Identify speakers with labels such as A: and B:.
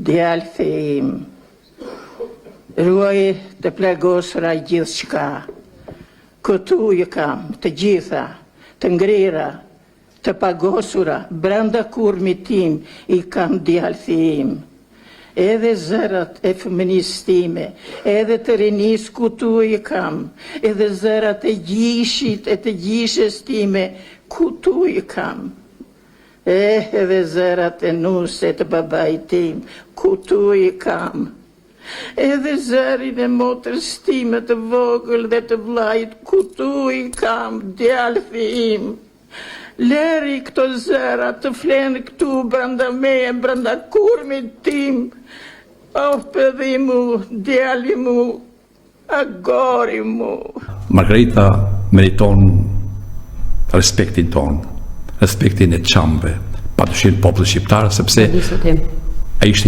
A: djalë im, ruaj të plagosura gjithë shka. Këtu i kam të gjitha, të ngrira, të pagosura, brenda kurmit tim i kam djalë im. Edhe zërat e fëmijës time, edhe të rinis këtu i kam, edhe zërat e gjishit e të gjishes time, këtu i kam. Edhe zërat e nuse të babait tim, këtu i kam. Edhe zërin e motrës time të vogël dhe të vllait, këtu i kam, djalë im. Leri këto zëra të flenë këtu brenda meje, brenda kurmit tim. O pëdhi mu, djali mu, agori mu.
B: Margarita meriton respektin ton, respektin e çamve, padyshim popullit shqiptar, sepse ai ishte